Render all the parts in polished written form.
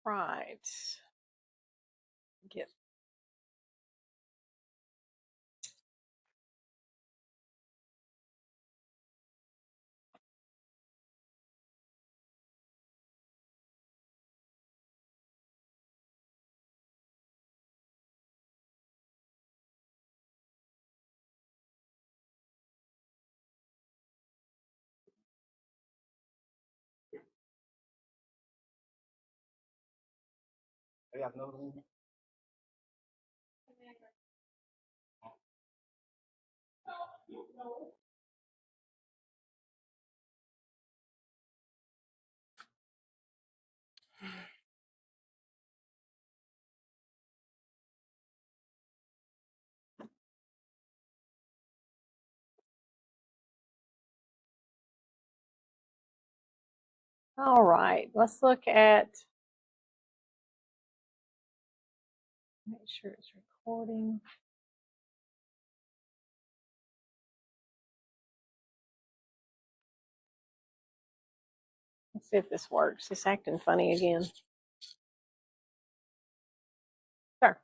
Right. Get all right. Let's look at. Make sure it's recording. Let's see if this works. It's acting funny again. Sure.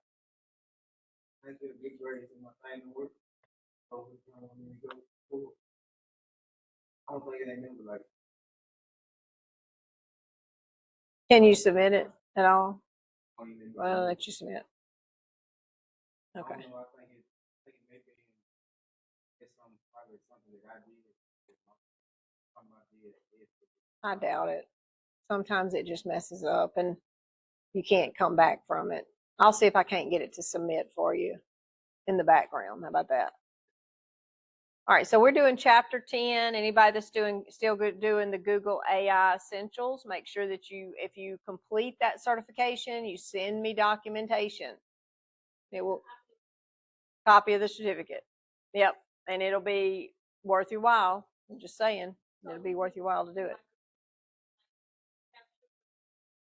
Can you submit it at all? Well, I'll let you submit. Okay. I doubt it. Sometimes it just messes up and you can't come back from it. I'll see if I can't get it to submit for you in the background. How about that? All right, so we're doing chapter 10. Anybody that's still doing the Google AI Essentials, make sure that if you complete that certification, you send me documentation. It will copy of the certificate. Yep, and it'll be worth your while. I'm just saying, it'll be worth your while to do it.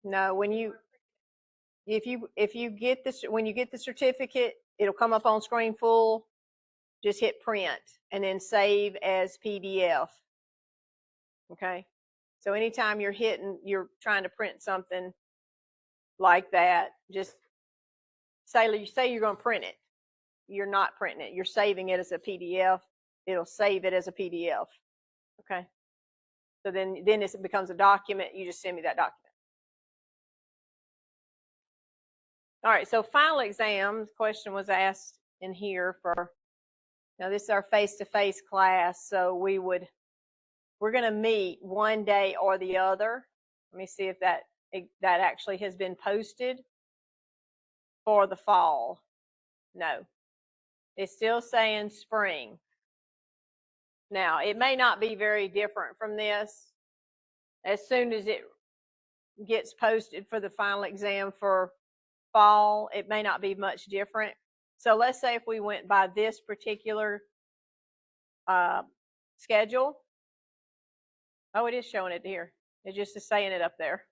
No, if you get this, when you get the certificate, it'll come up on screen full. Just hit print and then save as PDF. Okay. So anytime you're trying to print something like that, just say you're going to print it. You're not printing it. You're saving it as a PDF. It'll save it as a PDF. Okay. So then it becomes a document. You just send me that document. All right. So final exam question was asked in here for. Now this is our face-to-face class, so we're going to meet one day or the other. Let me see if that actually has been posted for the fall. No, it's still saying spring. Now, it may not be very different from this. As soon as it gets posted for the final exam for fall, it may not be much different. So let's say if we went by this particular schedule. Oh, it is showing it here. It just is saying it up there.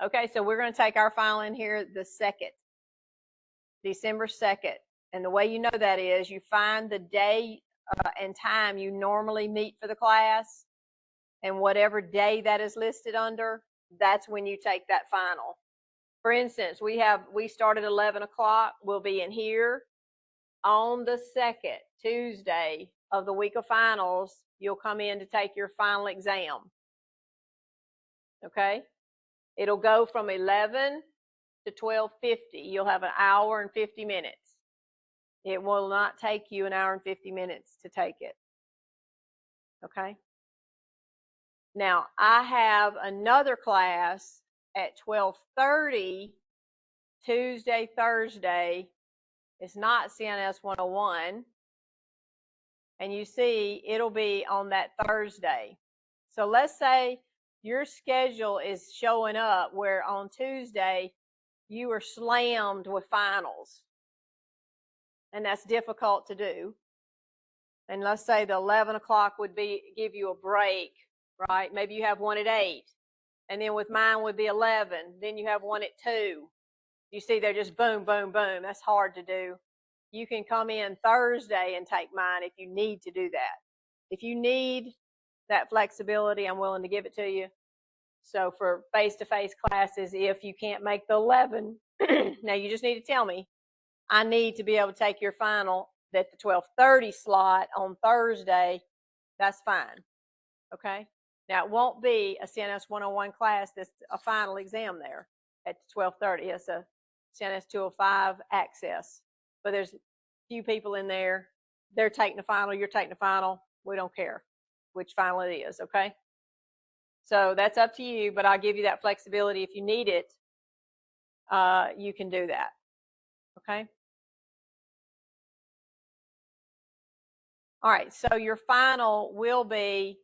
Okay, so we're going to take our final in here the 2nd, December 2nd. And the way you know that is you find the day and time you normally meet for the class, and whatever day that is listed under, that's when you take that final. For instance, we start at 11 o'clock. We'll be in here on the 2nd, Tuesday of the week of finals. You'll come in to take your final exam. Okay? It'll go from 11 to 12:50. You'll have an hour and 50 minutes. It will not take you an hour and 50 minutes to take it. Okay? Now, I have another class at 12:30, Tuesday, Thursday. It's not CINS 101. And you see, it'll be on that Thursday. So let's say your schedule is showing up where on Tuesday you are slammed with finals. And that's difficult to do. And let's say the 11 o'clock would give you a break, right? Maybe you have one at 8. And then with mine would be 11. Then you have one at 2. You see, they're just boom, boom, boom. That's hard to do. You can come in Thursday and take mine if you need to do that. If you need that flexibility, I'm willing to give it to you. So for face-to-face classes, if you can't make the 11, now you just need to tell me, I need to be able to take your final at the 12:30 slot on Thursday. That's fine. Okay. Now it won't be a CNS 101 class that's a final exam there at 12:30. It's a CNS 205 access. But there's a few people in there. They're taking the final. You're taking the final. We don't care which final it is. Okay. So that's up to you, but I'll give you that flexibility. If you need it, you can do that. Okay. All right. So your final will be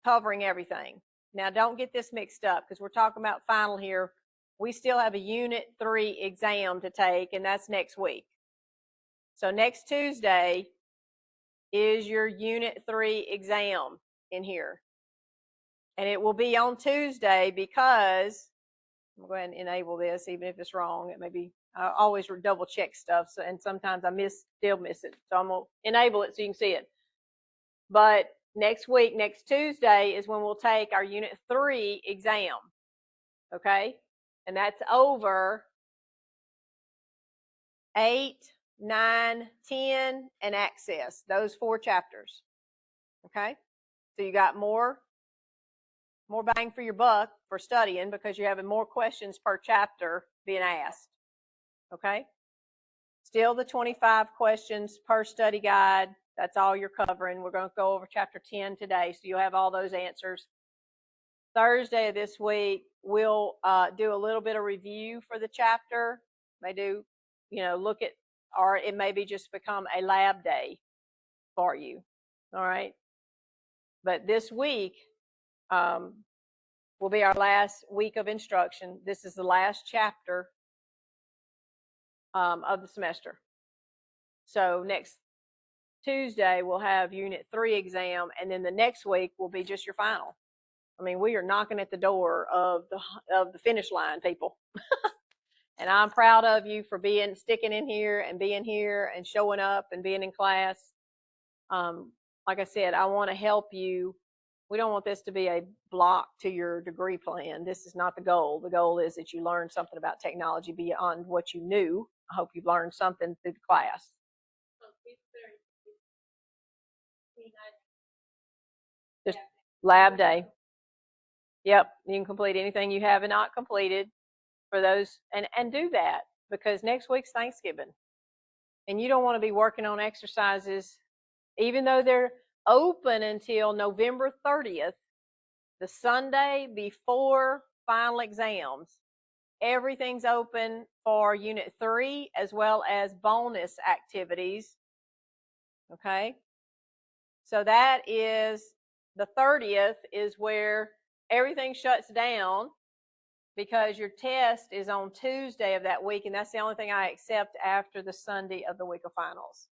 covering everything. Now, don't get this mixed up because we're talking about final here. We still have a Unit 3 exam to take, and that's next week. So next Tuesday is your Unit 3 exam in here. And it will be on Tuesday because, I'm going to go ahead and enable this, even if it's wrong. It may be, I always double check stuff, so, and sometimes I still miss it. So I'm going to enable it so you can see it. But next week, next Tuesday, is when we'll take our Unit 3 exam. Okay? And that's over 8, 9, 10, and access. Those 4 chapters. Okay? So you got more bang for your buck for studying because you're having more questions per chapter being asked. Okay? Still the 25 questions per study guide. That's all you're covering. We're going to go over chapter 10 today, so you'll have all those answers. Thursday of this week, we'll do a little bit of review for the chapter. May do, look at, or it may be just become a lab day for you. All right. But this week will be our last week of instruction. This is the last chapter of the semester. So next Tuesday, we'll have Unit 3 exam, and then the next week will be just your final. I mean, we are knocking at the door of the finish line, people. And I'm proud of you for sticking in here and being here and showing up and being in class. Like I said, I want to help you. We don't want this to be a block to your degree plan. This is not the goal. The goal is that you learn something about technology beyond what you knew. I hope you've learned something through the class. Just lab day. Yep, you can complete anything you have not completed for those, and do that because next week's Thanksgiving, and you don't want to be working on exercises, even though they're open until November 30th, the Sunday before final exams. Everything's open for Unit 3 as well as bonus activities. Okay, so that is the 30th is where everything shuts down because your test is on Tuesday of that week, and that's the only thing I accept after the Sunday of the week of finals.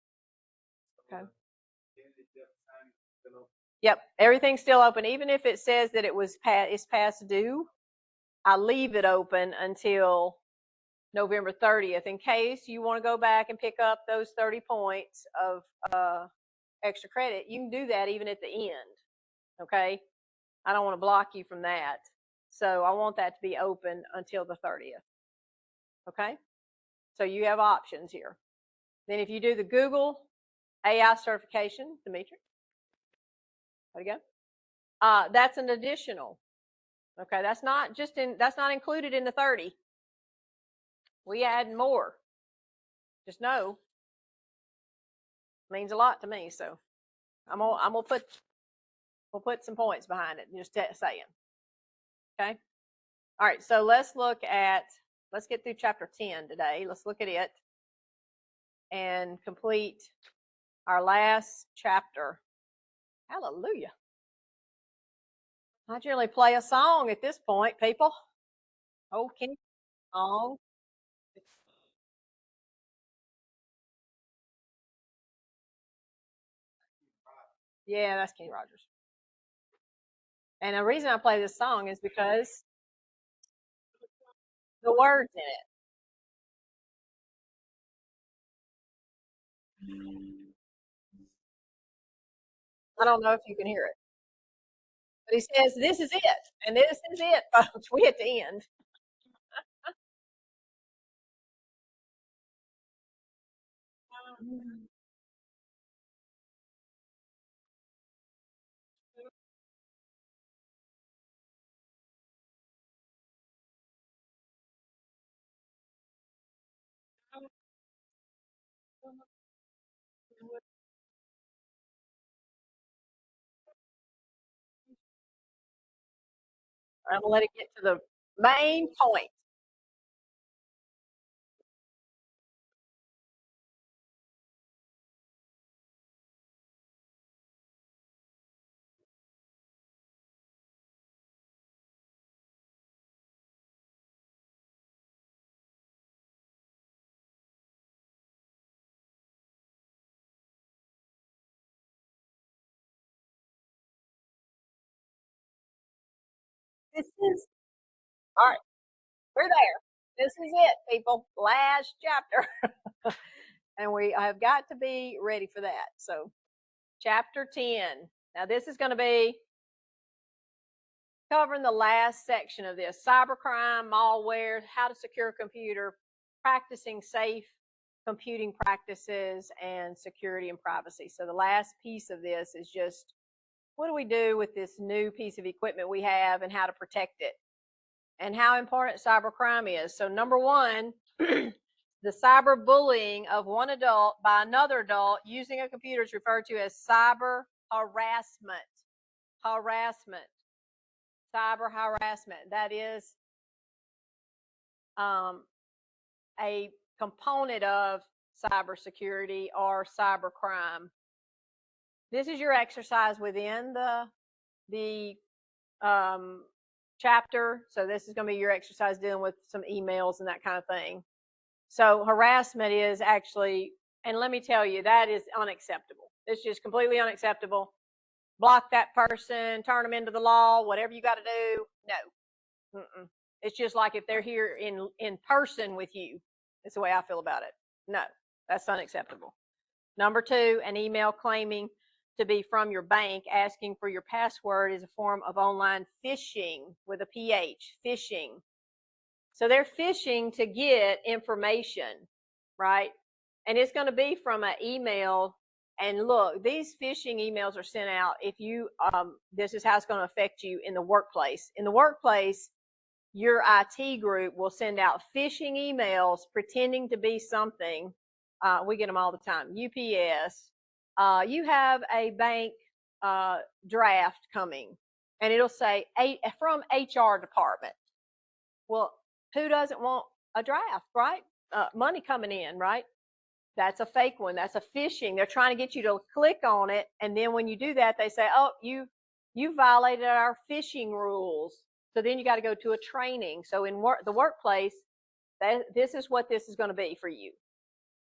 Okay. Yep, everything's still open. Even if it says that it's past due, I leave it open until November 30th in case you want to go back and pick up those 30 points of extra credit. You can do that even at the end. Okay, I don't want to block you from that. So I want that to be open until the 30th. Okay, so you have options here. Then if you do the Google AI certification, Dimitri, there you go. That's an additional. Okay, that's not included in the 30. We add more. Just know, means a lot to me. So we'll put some points behind it. Just saying. Okay. All right. So let's get through chapter 10 today. Let's look at it and complete our last chapter. Hallelujah. I generally play a song at this point, people. Oh, can you song? Yeah, that's Kenny Rogers. And the reason I play this song is because the words in it. I don't know if you can hear it. But he says, this is it. And this is it, folks. We at the end. I'm going to let it get to the main point. This is, all right, we're there. This is it, people. Last chapter. And we have got to be ready for that. So, chapter 10. Now, this is going to be covering the last section of this: cybercrime, malware, how to secure a computer, practicing safe computing practices, and security and privacy. So, the last piece of this is just what do we do with this new piece of equipment we have and how to protect it and how important cybercrime is. So, number one, the cyberbullying of one adult by another adult using a computer is referred to as cyber harassment. Harassment. Cyber harassment. That is a component of cybersecurity or cybercrime. This is your exercise within the chapter. So this is going to be your exercise dealing with some emails and that kind of thing. So harassment is actually, and let me tell you, that is unacceptable. It's just completely unacceptable. Block that person, turn them into the law, whatever you got to do. No. Mm-mm. It's just like if they're here in person with you. That's the way I feel about it. No, that's unacceptable. Number two, an email claiming to be from your bank asking for your password is a form of online phishing with a PH, phishing. So they're phishing to get information, right? And it's going to be from an email. And look, these phishing emails are sent out if you, this is how it's going to affect you in the workplace. In the workplace, your IT group will send out phishing emails pretending to be something. We get them all the time. UPS. You have a bank draft coming, and it'll say from HR department. Well, who doesn't want a draft, right? Money coming in, right? That's a fake one. That's a phishing. They're trying to get you to click on it, and then when you do that, they say, "Oh, you violated our phishing rules." So then you got to go to a training. So in the workplace, this is what this is going to be for you.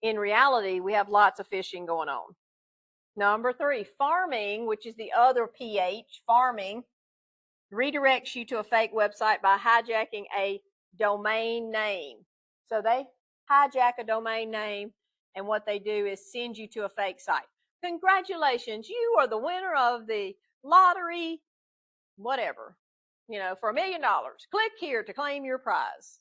In reality, we have lots of phishing going on. Number three, farming, which is the other PH, farming, redirects you to a fake website by hijacking a domain name. So they hijack a domain name, and what they do is send you to a fake site. Congratulations, you are the winner of the lottery, whatever, for $1 million. Click here to claim your prize.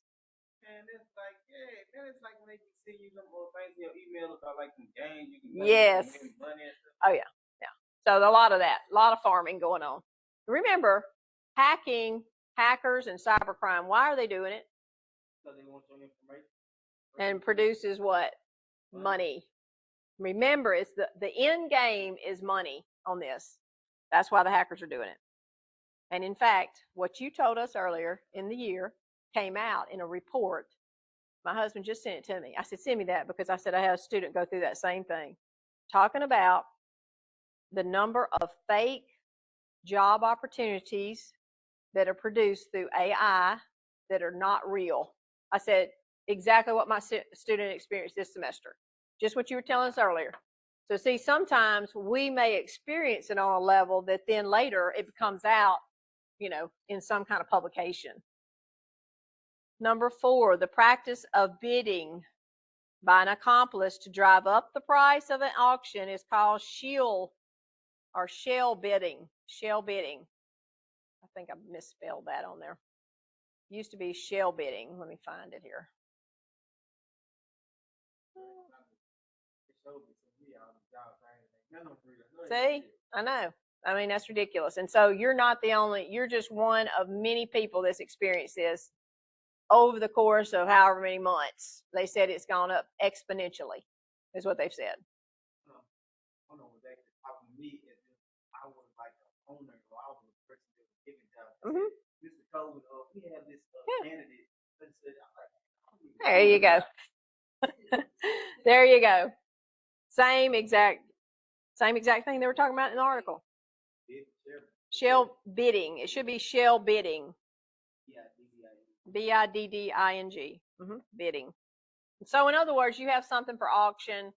And it's like, yeah, then it's like when they can send you some more things in your email about like some games you can play. Yes. Money and stuff. Oh yeah, yeah. So a lot of that, a lot of farming going on. Remember, hackers, and cybercrime. Why are they doing it? Because they want some information. And produces what? Money. Remember, it's the end game is money on this. That's why the hackers are doing it. And in fact, what you told us earlier in the year came out in a report. My husband just sent it to me. I said, send me that, because I said I had a student go through that same thing, talking about the number of fake job opportunities that are produced through AI that are not real. I said exactly what my student experienced this semester, just what you were telling us earlier. So see, sometimes we may experience it on a level that then later it comes out, in some kind of publication. Number four, the practice of bidding by an accomplice to drive up the price of an auction is called shill bidding. Shell bidding. think I misspelled that on there. Used to be shell bidding. Let me find it here. See, I know. I mean, that's ridiculous. And so you're not the only, you're just one of many people that's experienced this over the course of however many months. They said it's gone up exponentially, is what they've said. I know what actually happened to me is I was like an owner, or I was a person that was giving jobs. Mr. Coleman, we have this candidate. There you go. There you go. Same exact thing they were talking about in the article. Shell bidding. It should be shell bidding. bidding. Bidding. So in other words, you have something for auction.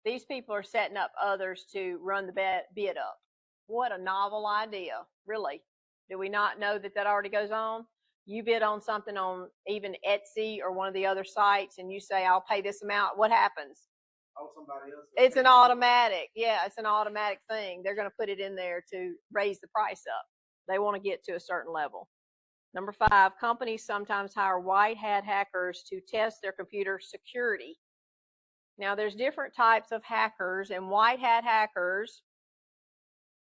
These people are setting up others to run the bid up. What a novel idea, really. Do we not know that that already goes on? You bid on something on even Etsy or one of the other sites and you say, I'll pay this amount. What happens? Oh, somebody else. It's an automatic. Yeah, it's an automatic thing. They're going to put it in there to raise the price up. They want to get to a certain level. Number 5, companies sometimes hire white hat hackers to test their computer security. Now, there's different types of hackers, and white hat hackers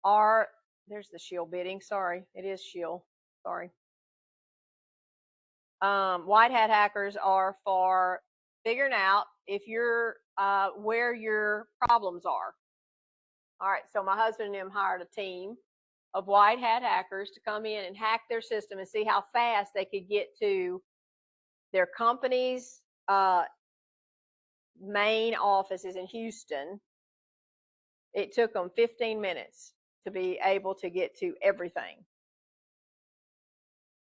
are, there's the shield bidding. Sorry, it is shield. Sorry. White hat hackers are for figuring out if you're where your problems are. All right, so my husband and him hired a team of white hat hackers to come in and hack their system and see how fast they could get to their company's main office is in Houston. It took them 15 minutes to be able to get to everything.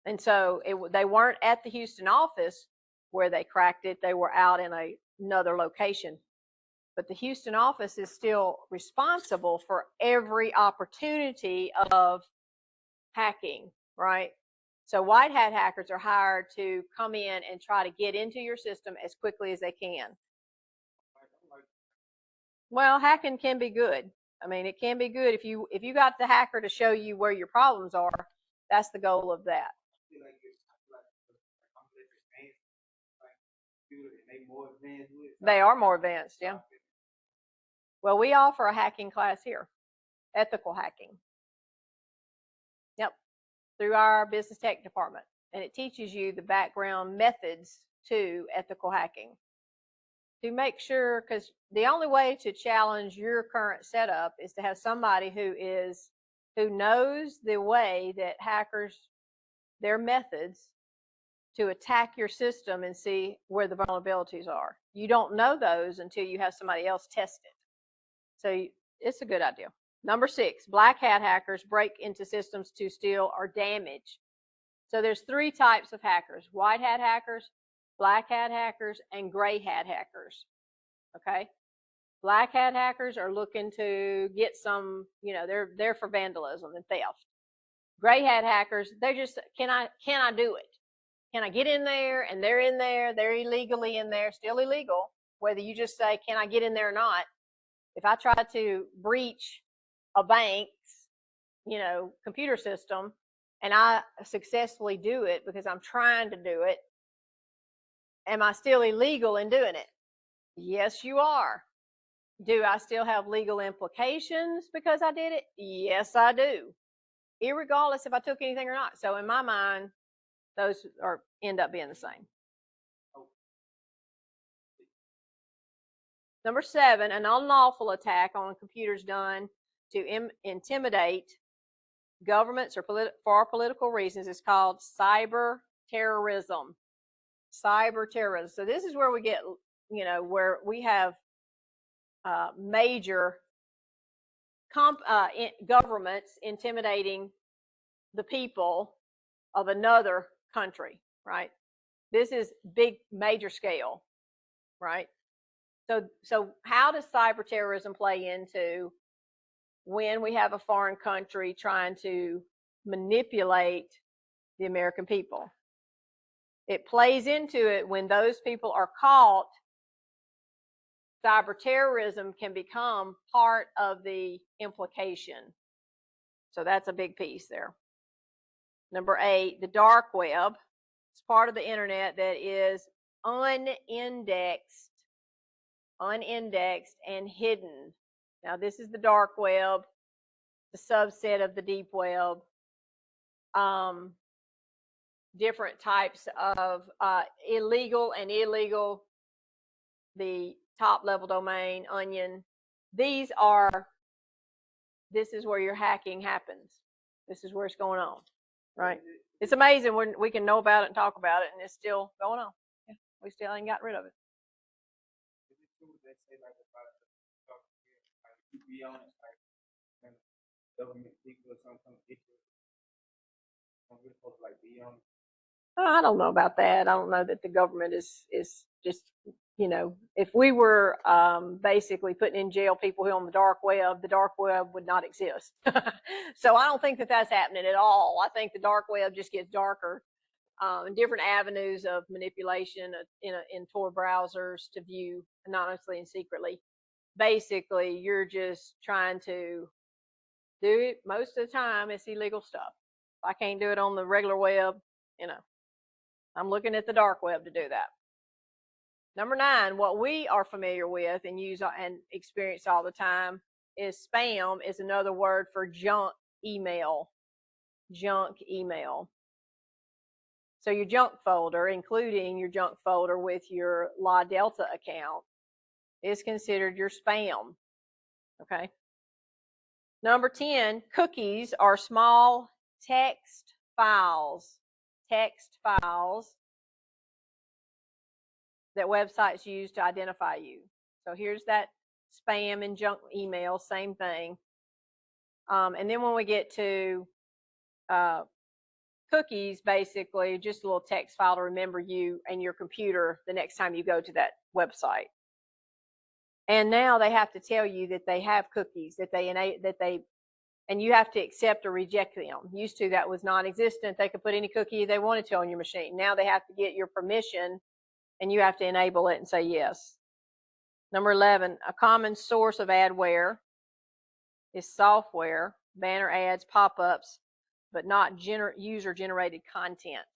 And so they weren't at the Houston office where they cracked it. They were out in another location. But the Houston office is still responsible for every opportunity of hacking, right? So white hat hackers are hired to come in and try to get into your system as quickly as they can. Well, hacking can be good. I mean, it can be good if you got the hacker to show you where your problems are. That's the goal of that. They are more advanced, yeah. Well, we offer a hacking class here, ethical hacking. Yep, through our business tech department. And it teaches you the background methods to ethical hacking. To make sure, because the only way to challenge your current setup is to have somebody who knows the way that hackers, their methods to attack your system and see where the vulnerabilities are. You don't know those until you have somebody else test it. So it's a good idea. Number 6, black hat hackers break into systems to steal or damage. So there's 3 types of hackers: white hat hackers, black hat hackers, and gray hat hackers. Okay? Black hat hackers are looking to get some, they're for vandalism and theft. Gray hat hackers, they're just, can I do it? Can I get in there? And they're in there, they're illegally in there, still illegal, whether you just say, can I get in there or not? If I try to breach a bank's, computer system and I successfully do it because I'm trying to do it, am I still illegal in doing it? Yes, you are. Do I still have legal implications because I did it? Yes, I do. Irregardless if I took anything or not. So in my mind, those end up being the same. Number 7, an unlawful attack on computers done to intimidate governments or for political reasons is called cyber terrorism. Cyber terrorism. So this is where we get, where we have major governments intimidating the people of another country, right? This is big, major scale, right? So how does cyber terrorism play into when we have a foreign country trying to manipulate the American people? It plays into it when those people are caught. Cyber terrorism can become part of the implication. So that's a big piece there. Number 8, the dark web. It's part of the internet that is unindexed and hidden. Now, this is the dark web, the subset of the deep web. Different types of illegal and illegal, the top level domain, onion. This is where your hacking happens. This is where it's going on, right? It's amazing when we can know about it and talk about it, and it's still going on. Yeah, we still ain't got rid of it. I don't know about that. I don't know that the government is just, you know, if we were basically putting in jail people who are on the dark web would not exist. So I don't think that that's happening at all. I think the dark web just gets darker, and different avenues of manipulation in Tor browsers to view anonymously and secretly. Basically, you're just trying to do it. Most of the time, it's illegal stuff. If I can't do it on the regular web, you know, I'm looking at the dark web to do that. Number 9, what we are familiar with and use and experience all the time is spam is another word for junk email. Junk email. So your junk folder, including your junk folder with your La Delta account, is considered your spam. Okay. Number 10, cookies are small text files. Text files that websites use to identify you. So here's that spam and junk email, same thing. And then when we get to cookies, basically just a little text file to remember you and your computer the next time you go to that website. And now they have to tell you that they have cookies, and you have to accept or reject them. Used to, that was non-existent. They could put any cookie they wanted to on your machine. Now they have to get your permission, and you have to enable it and say yes. Number 11, a common source of adware is software, banner ads, pop-ups, but not user-generated content.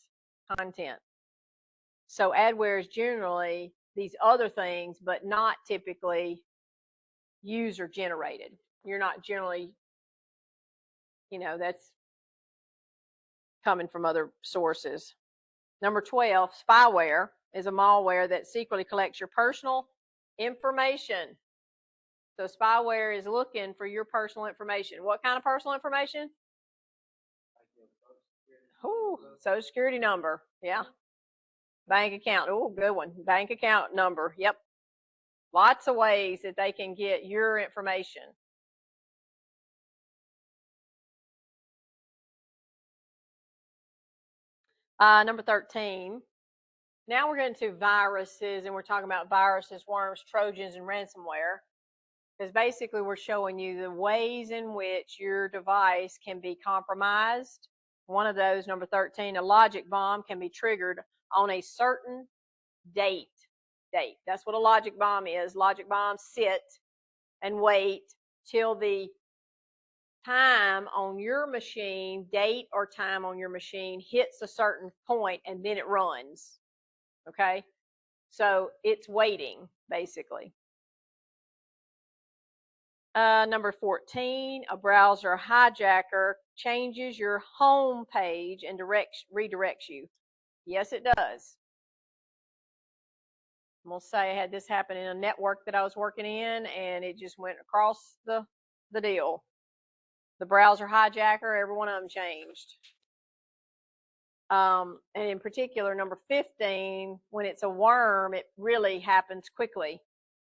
So adware is generally these other things, but not typically user-generated. You're not generally, you know, that's coming from other sources. Number 12, spyware is a malware that secretly collects your personal information. So spyware is looking for your personal information. What kind of personal information? Oh, Social Security number. Yeah. Bank account. Oh, good one. Bank account number. Yep. Lots of ways that they can get your information. Number 13. Now we're getting to viruses, and we're talking about viruses, worms, Trojans, and ransomware. Because basically we're showing you the ways in which your device can be compromised. One of those, number 13, a logic bomb can be triggered on a certain date. That's what a logic bomb is. Logic bombs sit and wait till the time on your machine, date or time on your machine hits a certain point, and then it runs. Okay? So it's waiting, basically. Number 14, a browser hijacker changes your home page and redirects you. Yes, it does. I'm going to say I had this happen in a network that I was working in, and it just went across the deal. The browser hijacker, every one of them changed. And in particular, number 15, when it's a worm, it really happens quickly.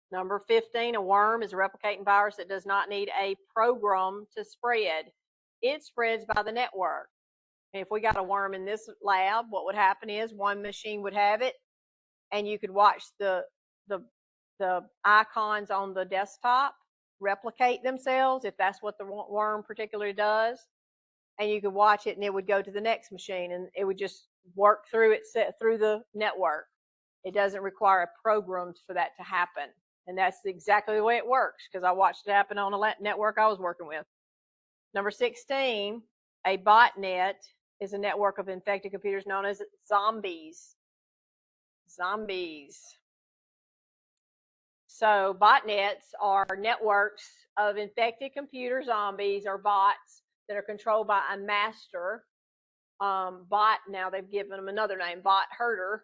Number 15, a worm is a replicating virus that does not need a program to spread. It spreads by the network. And if we got a worm in this lab, what would happen is one machine would have it, and you could watch the icons on the desktop replicate themselves, if that's what the worm particularly does. And you could watch it, and it would go to the next machine, and it would just work through the network. It doesn't require a program for that to happen. And that's exactly the way it works, because I watched it happen on a network I was working with. Number 16, a botnet is a network of infected computers known as zombies. Zombies. So botnets are networks of infected computer zombies or bots that are controlled by a master bot. Now they've given them another name, bot herder.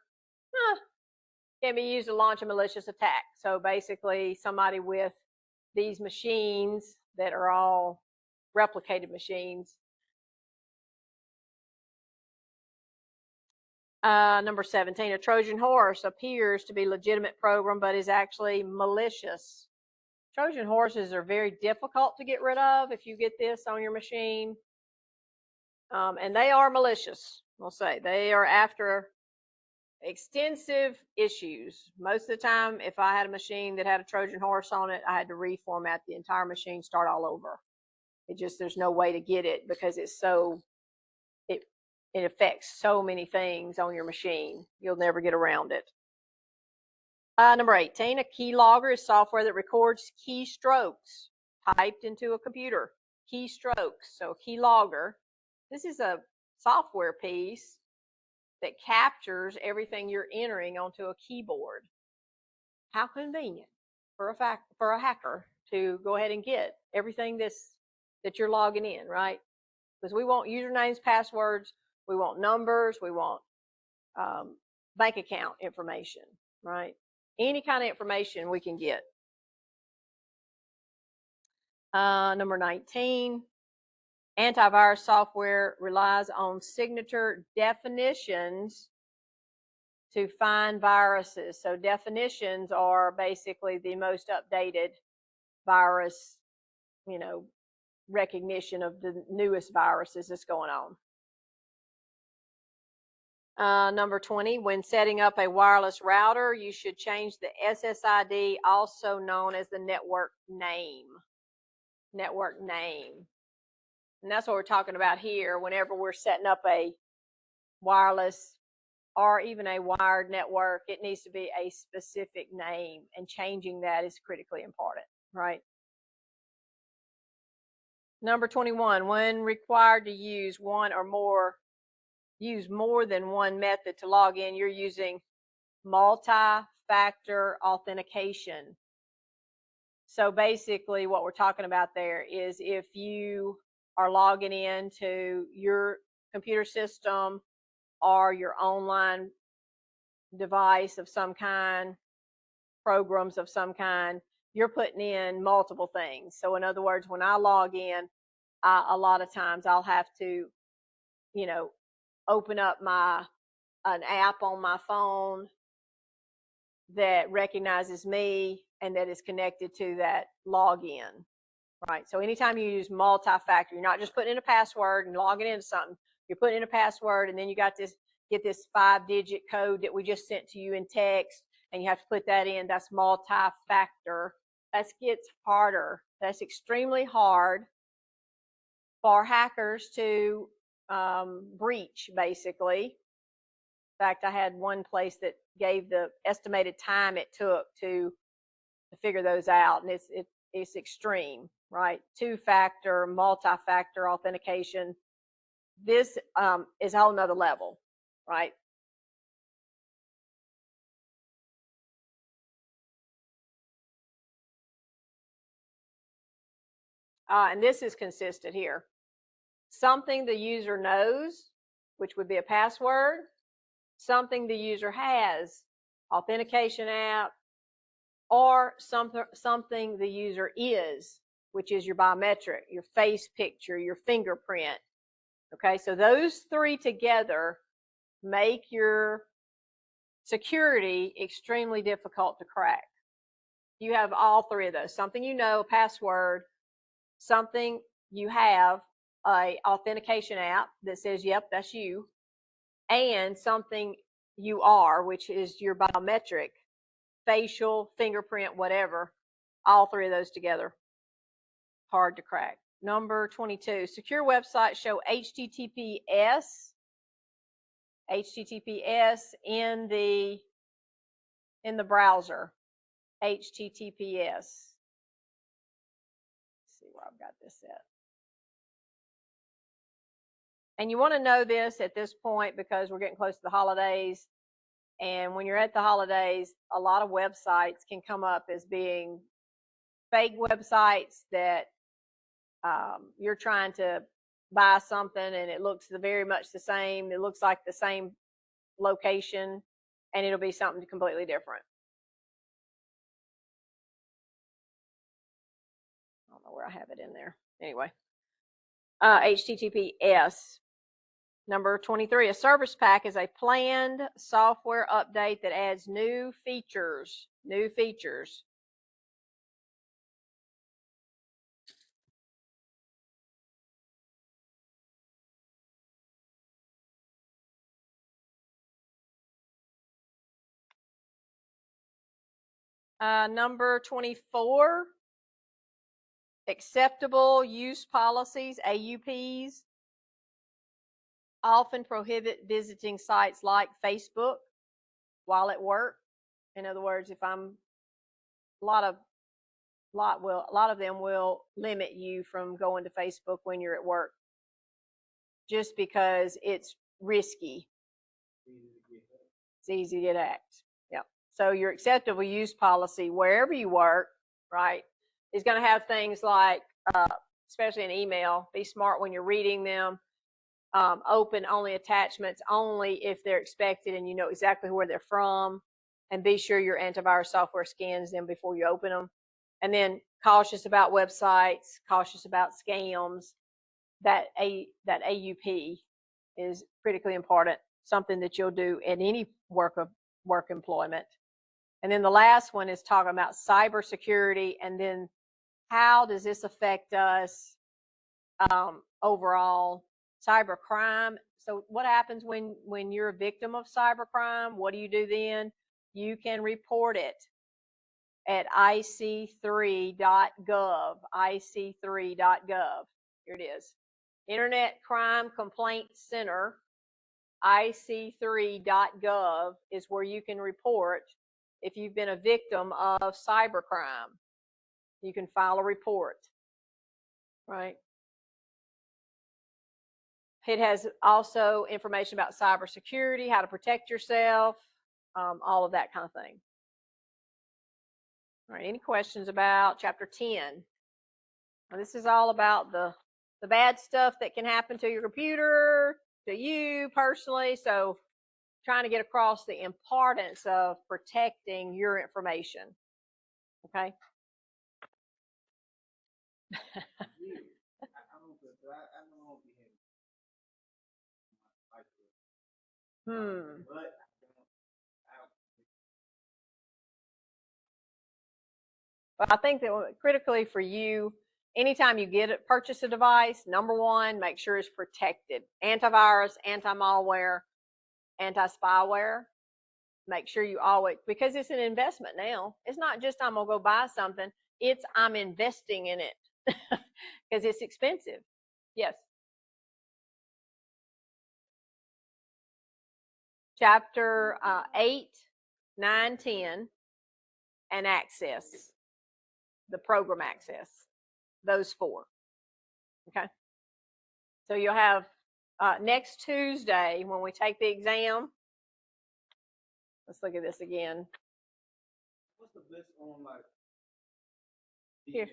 Can be used to launch a malicious attack. So basically somebody with these machines that are all replicated machines. Number 17, a Trojan horse appears to be a legitimate program, but is actually malicious. Trojan horses are very difficult to get rid of if you get this on your machine. And they are malicious, we'll say. They are after extensive issues. Most of the time, if I had a machine that had a Trojan horse on it, I had to reformat the entire machine, start all over. There's no way to get it because it affects so many things on your machine. You'll never get around it. Number 18, a keylogger is software that records keystrokes typed into a computer. Keystrokes, so a keylogger. This is a software piece that captures everything you're entering onto a keyboard. How convenient for a hacker to go ahead and get everything that you're logging in, right? Because we want usernames, passwords, we want numbers, we want bank account information, right? Any kind of information we can get. Number 19, antivirus software relies on signature definitions to find viruses. So definitions are basically the most updated virus, recognition of the newest viruses that's going on. Number 20, when setting up a wireless router, you should change the SSID, also known as the network name. Network name. And that's what we're talking about here. Whenever we're setting up a wireless or even a wired network, it needs to be a specific name, and changing that is critically important, right? Number 21, when required to use more than one method to log in, you're using multi-factor authentication. So basically what we're talking about there is if you are logging into your computer system or your online device of some kind, programs of some kind, you're putting in multiple things. So in other words, when I log in, a lot of times I'll have to, open up an app on my phone that recognizes me and that is connected to that login, right? So anytime you use multi-factor, you're not just putting in a password and logging into something. You're putting in a password, and then you get this 5-digit code that we just sent to you in text, and you have to put that in. That's multi-factor. That gets harder. That's extremely hard for hackers to breach, basically. In fact, I had one place that gave the estimated time it took to figure those out, and it's extreme, right? 2-factor, multi-factor authentication. This is a whole nother level, right? And this is consistent here. Something the user knows, which would be a password. Something the user has, authentication app, or something the user is, which is your biometric, your face picture, your fingerprint. Okay, so those three together make your security extremely difficult to crack. You have all three of those: something you know, a password, something you have, a authentication app that says, yep, that's you, and something you are, which is your biometric, facial, fingerprint, whatever. All three of those together, hard to crack. Number 22, secure websites show HTTPS in the browser. HTTPS. Let's see where I've got this at. And you want to know this at this point because we're getting close to the holidays. And when you're at the holidays, a lot of websites can come up as being fake websites that you're trying to buy something and it looks very much the same. It looks like the same location and it'll be something completely different. I don't know where I have it in there. Anyway, HTTPS. Number 23, a service pack is a planned software update that adds new features. New features. Number 24, acceptable use policies, AUPs, often prohibit visiting sites like Facebook while at work. In other words, if I'm a lot of them will limit you from going to Facebook when you're at work, just because it's risky. It's easy to get hacked. Yep. So your acceptable use policy wherever you work, right, is going to have things like, especially in email, be smart when you're reading them. Open only attachments only if they're expected and you know exactly where they're from, and be sure your antivirus software scans them before you open them. And then cautious about websites, cautious about scams. That AUP is critically important, something that you'll do in any work employment. And then the last one is talking about cybersecurity, and then how does this affect us overall? Cybercrime. So what happens when you're a victim of cybercrime? What do you do then? You can report it at ic3.gov. ic3.gov. Here it is. Internet Crime Complaint Center. ic3.gov is where you can report if you've been a victim of cybercrime. You can file a report, right? It has also information about cybersecurity, how to protect yourself, all of that kind of thing. All right, any questions about chapter 10? Now, this is all about the bad stuff that can happen to your computer, to you personally. So trying to get across the importance of protecting your information. Okay? But I think that critically for you, anytime you purchase a device, number one, make sure it's protected. Antivirus, anti-malware, anti-spyware. Make sure you always, because it's an investment now. It's not just I'm going to go buy something. It's I'm investing in it because it's expensive. Yes. Chapter 8, 9, 10, and access, the program access, those 4. Okay. So you'll have next Tuesday when we take the exam. Let's look at this again. What's the best on like? Here.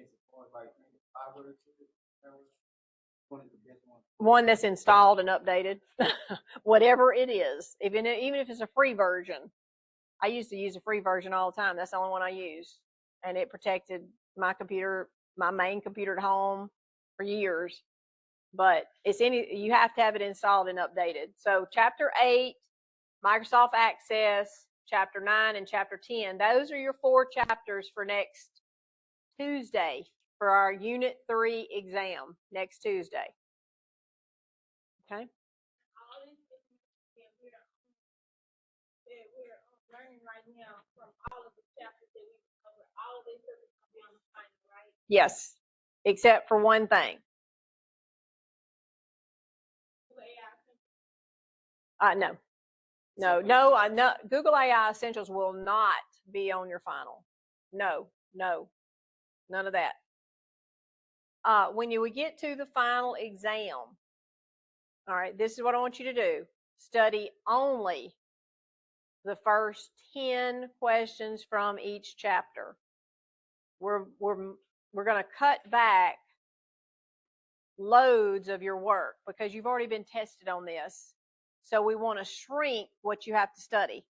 One that's installed and updated, whatever it is, even if it's a free version. I used to use a free version all the time. That's the only one I used, and it protected my computer, my main computer at home, for years. But you have to have it installed and updated. So chapter 8, Microsoft Access, chapter 9, and chapter 10. Those are your 4 chapters for next Tuesday for our Unit 3 exam next Tuesday. Okay. We're learning right now from all of the chapters that we covered. All of this is going to be on the final, right? Yes, except for one thing. No. Google AI Essentials will not be on your final. No, none of that. When you get to the final exam, All right, this is what I want you to do. Study only the first 10 questions from each chapter. We're going to cut back loads of your work because you've already been tested on this. So we want to shrink what you have to study.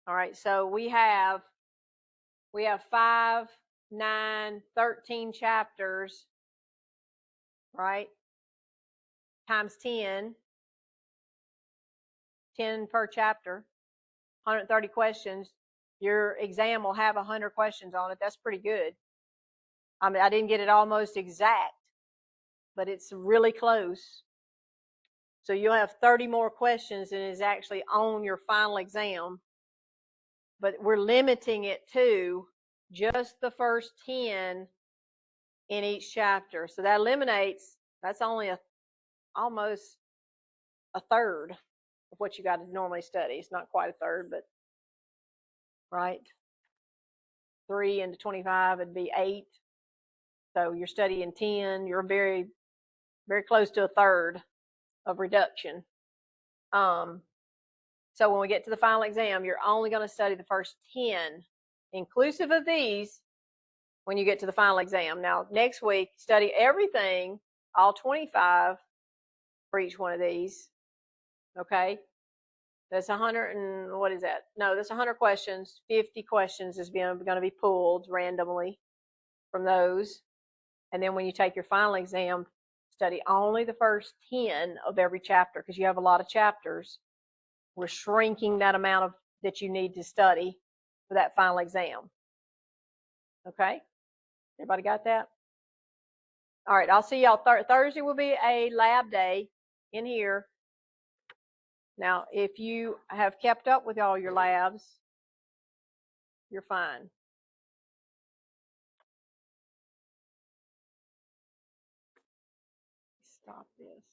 All right, so we have 5, 9, 13 chapters, right? Times 10 per chapter, 130 questions. Your exam will have 100 questions on it. That's pretty good. I mean, I didn't get it almost exact, but it's really close. So you'll have 30 more questions than is actually on your final exam. But we're limiting it to just the first 10 in each chapter. So that eliminates, that's only almost a third of what you got to normally study. It's not quite a third, but right. 3 into 25 would be 8. So you're studying 10. You're very, very close to a third of reduction. So when we get to the final exam, you're only going to study the first 10, inclusive of these, when you get to the final exam. Now, next week, study everything, all 25 for each one of these. Okay? That's 100 and what is that? No, that's 100 questions. 50 questions is going to be pulled randomly from those. And then when you take your final exam, study only the first 10 of every chapter because you have a lot of chapters. We're shrinking that amount of that you need to study for that final exam. Okay? Everybody got that? All right, I'll see y'all Thursday will be a lab day in here. Now, if you have kept up with all your labs, you're fine. Stop this.